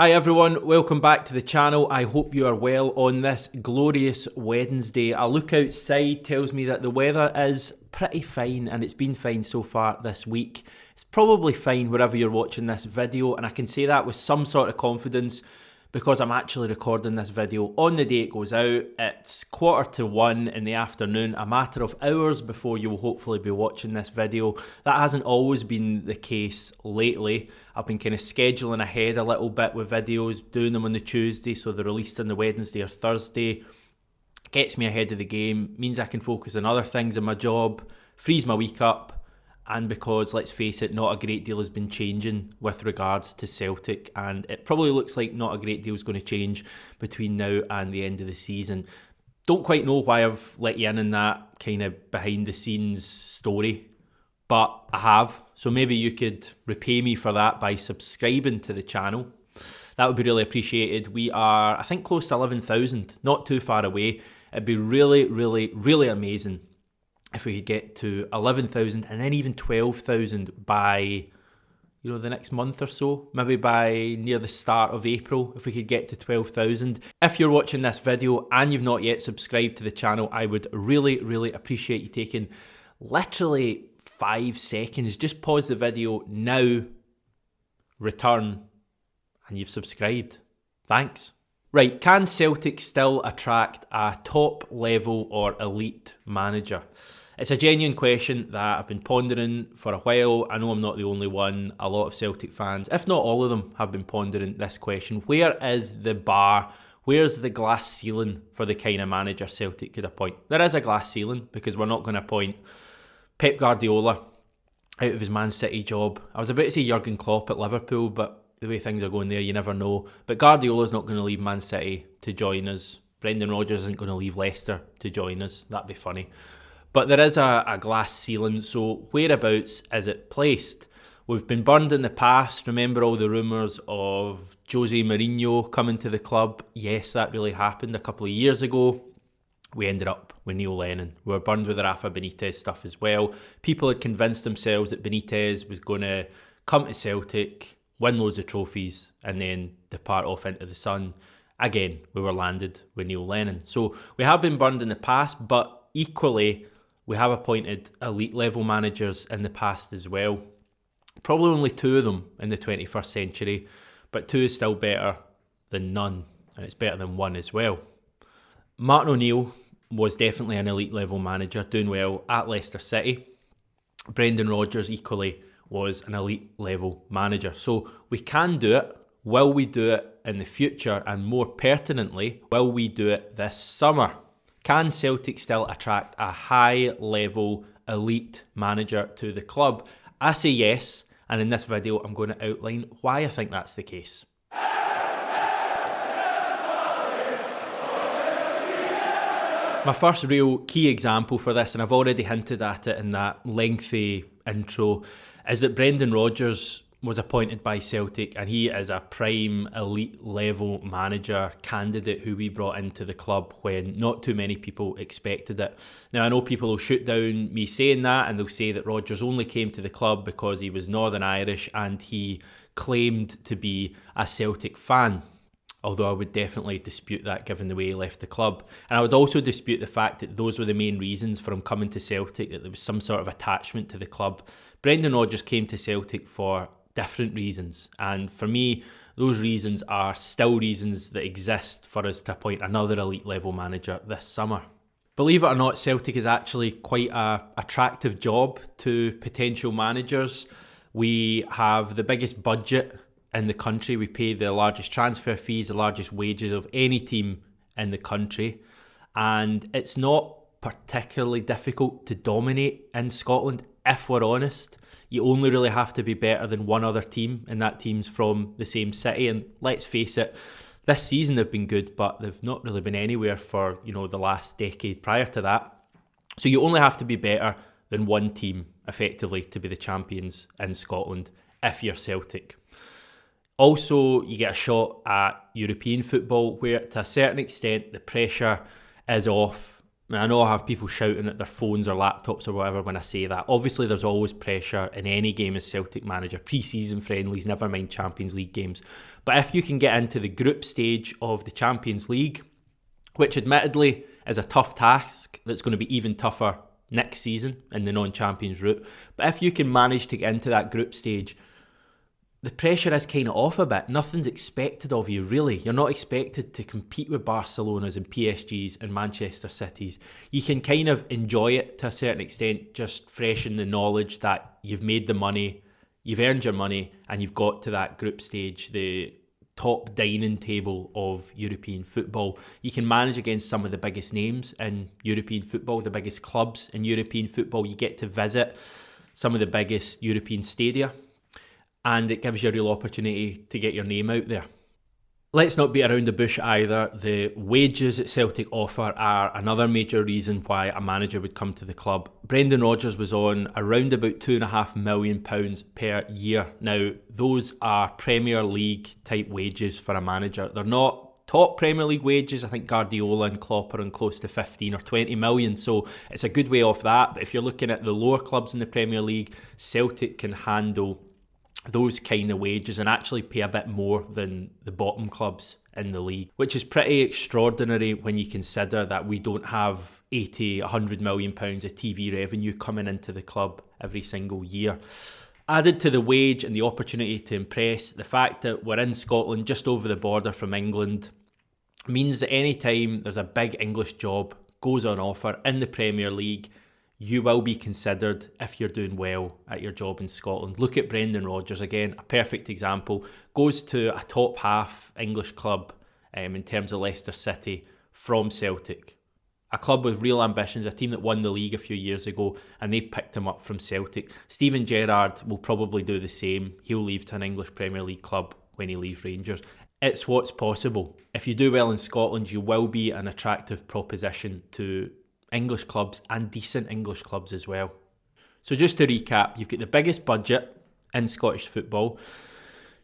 Hi everyone, welcome back to the channel. I hope you are well on this glorious Wednesday. A look outside tells me that the weather is pretty fine, and it's been fine so far this week. It's probably fine wherever you're watching this video, and I can say that with some sort of confidence because I'm actually recording this video on the day it goes out. It's 1:45 in the afternoon, a matter of hours before you will hopefully be watching this video. That hasn't always been the case lately. I've been kind of scheduling ahead a little bit with videos, doing them on the Tuesday, so they're released on the Wednesday or Thursday. Gets me ahead of the game, means I can focus on other things in my job, frees my week up, and because, let's face it, not a great deal has been changing with regards to Celtic, and it probably looks like not a great deal is going to change between now and the end of the season. Don't quite know why I've let you in on that kind of behind the scenes story, but I have. So maybe you could repay me for that by subscribing to the channel. That would be really appreciated. We are, I think, close to 11,000, not too far away. It'd be really, really, really amazing if we could get to 11,000 and then even 12,000 by, the next month or so. Maybe by near the start of April, if we could get to 12,000. If you're watching this video and you've not yet subscribed to the channel, I would really, really appreciate you taking literally 5 seconds. Just pause the video now, return, and you've subscribed. Thanks. Right, can Celtic still attract a top level or elite manager? It's a genuine question that I've been pondering for a while. I know I'm not the only one. A lot of Celtic fans, if not all of them, have been pondering this question. Where is the bar? Where's the glass ceiling for the kind of manager Celtic could appoint? There is a glass ceiling because we're not going to appoint Pep Guardiola out of his Man City job. I was about to say Jurgen Klopp at Liverpool, but the way things are going there, you never know. But Guardiola's not going to leave Man City to join us. Brendan Rodgers isn't going to leave Leicester to join us. That'd be funny. But there is a glass ceiling, so whereabouts is it placed? We've been burned in the past. Remember all the rumours of Jose Mourinho coming to the club? Yes, that really happened a couple of years ago. We ended up with Neil Lennon. We were burned with the Rafa Benitez stuff as well. People had convinced themselves that Benitez was going to come to Celtic, win loads of trophies, and then depart off into the sun. Again, we were landed with Neil Lennon. So we have been burned in the past, but equally, we have appointed elite level managers in the past as well. Probably only 2 of them in the 21st century, but 2 is still better than none, and it's better than 1 as well. Martin O'Neill was definitely an elite level manager, doing well at Leicester City. Brendan Rodgers equally was an elite level manager. So we can do it. Will we do it in the future? And more pertinently, will we do it this summer? Can Celtic still attract a high level elite manager to the club? I say yes, and in this video I'm going to outline why I think that's the case. My first real key example for this, and I've already hinted at it in that lengthy intro, is that Brendan Rodgers was appointed by Celtic, and he is a prime elite level manager candidate who we brought into the club when not too many people expected it. Now, I know people will shoot down me saying that, and they'll say that Rodgers only came to the club because he was Northern Irish and he claimed to be a Celtic fan. Although I would definitely dispute that given the way he left the club. And I would also dispute the fact that those were the main reasons for him coming to Celtic, that there was some sort of attachment to the club. Brendan Rodgers came to Celtic for different reasons. And for me, those reasons are still reasons that exist for us to appoint another elite level manager this summer. Believe it or not, Celtic is actually quite an attractive job to potential managers. We have the biggest budget in the country. We pay the largest transfer fees, the largest wages of any team in the country, and it's not particularly difficult to dominate in Scotland. If we're honest, you only really have to be better than one other team, and that team's from the same city. And let's face it, this season they've been good, but they've not really been anywhere for the last decade prior to that. So you only have to be better than one team effectively to be the champions in Scotland if you're Celtic. Also, you get a shot at European football where, to a certain extent, the pressure is off. I know I have people shouting at their phones or laptops or whatever when I say that. Obviously, there's always pressure in any game as Celtic manager, pre-season friendlies, never mind Champions League games. But if you can get into the group stage of the Champions League, which admittedly is a tough task that's going to be even tougher next season in the non-champions route, but if you can manage to get into that group stage, the pressure is kind of off a bit. Nothing's expected of you, really. You're not expected to compete with Barcelona's and PSG's and Manchester City's. You can kind of enjoy it to a certain extent, just fresh in the knowledge that you've made the money, you've earned your money, and you've got to that group stage, the top dining table of European football. You can manage against some of the biggest names in European football, the biggest clubs in European football. You get to visit some of the biggest European stadia, and it gives you a real opportunity to get your name out there. Let's not beat around the bush either. The wages that Celtic offer are another major reason why a manager would come to the club. Brendan Rodgers was on around about £2.5 million per year. Now, those are Premier League type wages for a manager. They're not top Premier League wages. I think Guardiola and Klopp are on close to 15 or 20 million, so it's a good way off that. But if you're looking at the lower clubs in the Premier League, Celtic can handle those kind of wages and actually pay a bit more than the bottom clubs in the league, which is pretty extraordinary when you consider that we don't have 80, 100 million pounds of TV revenue coming into the club every single year. Added to the wage and the opportunity to impress, the fact that we're in Scotland, just over the border from England, means that any time there's a big English job goes on offer in the Premier League, you will be considered if you're doing well at your job in Scotland. Look at Brendan Rodgers, again, a perfect example. Goes to a top half English club in terms of Leicester City from Celtic. A club with real ambitions, a team that won the league a few years ago, and they picked him up from Celtic. Steven Gerrard will probably do the same. He'll leave to an English Premier League club when he leaves Rangers. It's what's possible. If you do well in Scotland, you will be an attractive proposition to English clubs and decent English clubs as well. So just to recap, you've got the biggest budget in Scottish football.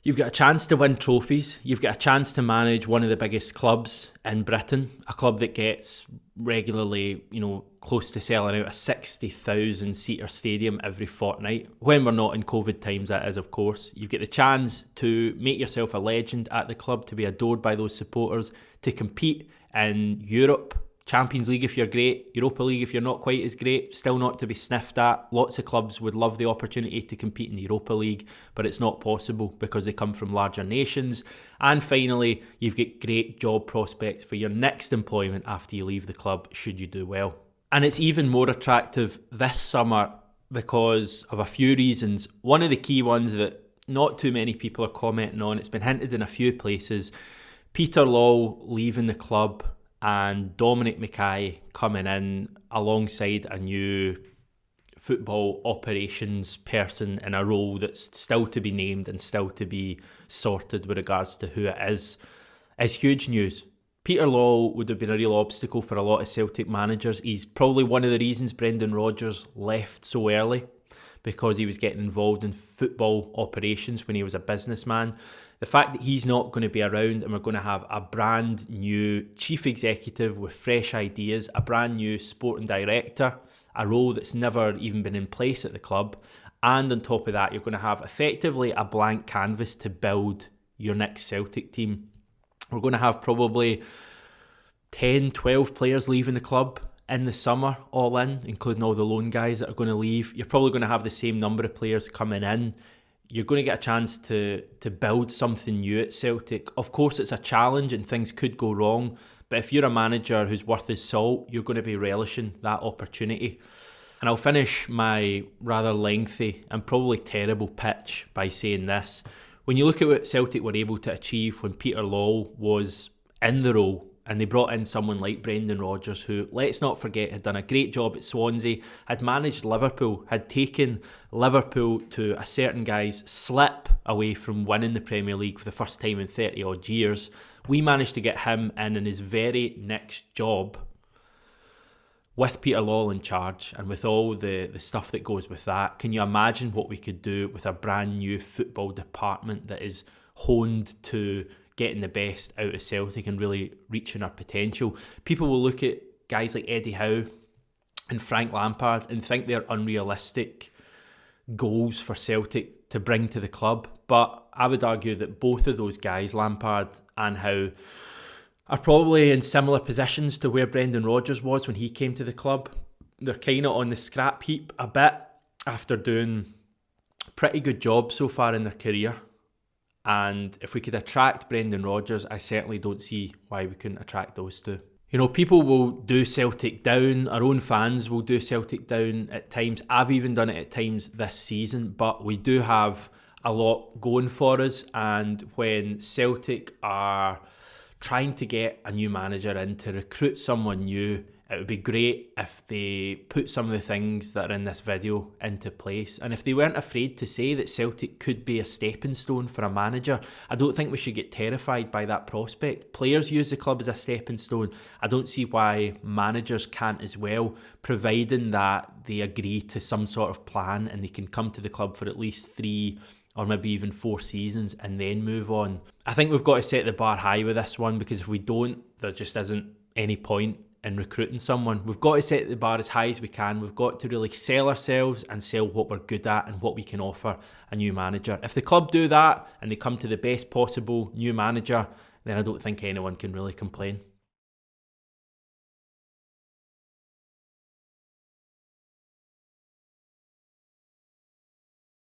You've got a chance to win trophies. You've got a chance to manage one of the biggest clubs in Britain, a club that gets regularly, close to selling out a 60,000 seater stadium every fortnight. When we're not in COVID times, that is, of course. You've got the chance to make yourself a legend at the club, to be adored by those supporters, to compete in Europe, Champions League if you're great, Europa League if you're not quite as great, still not to be sniffed at. Lots of clubs would love the opportunity to compete in the Europa League, but it's not possible because they come from larger nations. And finally, you've got great job prospects for your next employment after you leave the club, should you do well. And it's even more attractive this summer because of a few reasons. One of the key ones that not too many people are commenting on, it's been hinted in a few places, Peter Lawwell leaving the club and Dominic Mackay coming in alongside a new football operations person in a role that's still to be named and still to be sorted with regards to who it is huge news. Peter Lawwell would have been a real obstacle for a lot of Celtic managers. He's probably one of the reasons Brendan Rodgers left so early, because he was getting involved in football operations when he was a businessman. The fact that he's not going to be around and we're going to have a brand new chief executive with fresh ideas, a brand new sporting director, a role that's never even been in place at the club, and on top of that, you're going to have effectively a blank canvas to build your next Celtic team. We're going to have probably 10, 12 players leaving the club in the summer, all in, including all the loan guys that are going to leave. You're probably going to have the same number of players coming in. You're going to get a chance to build something new at Celtic. Of course, it's a challenge and things could go wrong, but if you're a manager who's worth his salt, you're going to be relishing that opportunity. And I'll finish my rather lengthy and probably terrible pitch by saying this. When you look at what Celtic were able to achieve when Peter Lawwell was in the role, and they brought in someone like Brendan Rodgers, who, let's not forget, had done a great job at Swansea, had managed Liverpool, had taken Liverpool to a certain guy's slip away from winning the Premier League for the first time in 30 odd years. We managed to get him in his very next job with Peter Lawwell in charge and with all the stuff that goes with that. Can you imagine what we could do with a brand new football department that is honed to getting the best out of Celtic and really reaching our potential? People will look at guys like Eddie Howe and Frank Lampard and think they're unrealistic goals for Celtic to bring to the club. But I would argue that both of those guys, Lampard and Howe, are probably in similar positions to where Brendan Rodgers was when he came to the club. They're kind of on the scrap heap a bit after doing a pretty good job so far in their career. And if we could attract Brendan Rodgers, I certainly don't see why we couldn't attract those two. You know, people will do Celtic down. Our own fans will do Celtic down at times. I've even done it at times this season. But we do have a lot going for us. And when Celtic are trying to get a new manager in to recruit someone new, it would be great if they put some of the things that are in this video into place. And if they weren't afraid to say that Celtic could be a stepping stone for a manager, I don't think we should get terrified by that prospect. Players use the club as a stepping stone. I don't see why managers can't as well, providing that they agree to some sort of plan and they can come to the club for at least 3 or maybe even 4 seasons and then move on. I think we've got to set the bar high with this one, because if we don't, there just isn't any point in recruiting someone. We've got to set the bar as high as we can. We've got to really sell ourselves and sell what we're good at and what we can offer a new manager. If the club do that and they come to the best possible new manager, then I don't think anyone can really complain.